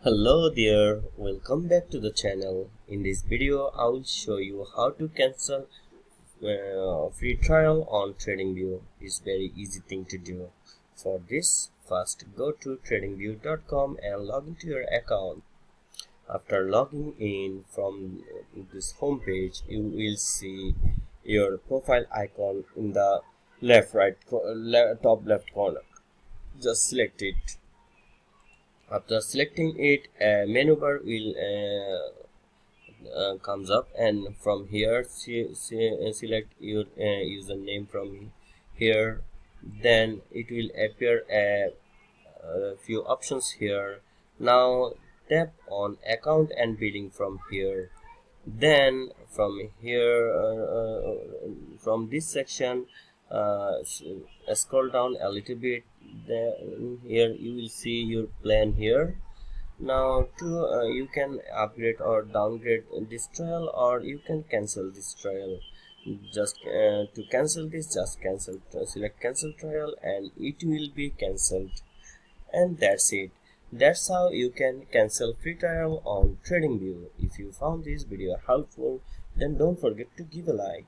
Hello there, welcome back to the channel. In this video I will show you how to cancel free trial on TradingView. It's very easy thing to do. For this, first go to tradingview.com and log into your account. After logging in from this home page, you will see your profile icon in the top left corner. Just select it. After selecting it, a menu bar will comes up, and from here select your username from here. Then it will appear a few options here. Now tap on account and billing from here. Then from here, from this section, scroll down a little bit. Then here you will see your plan here. Now you can upgrade or downgrade this trial, or you can cancel this trial. Just to cancel this, just select cancel trial and it will be cancelled, and that's it. That's how you can cancel free trial on TradingView. If you found this video helpful, then don't forget to give a like.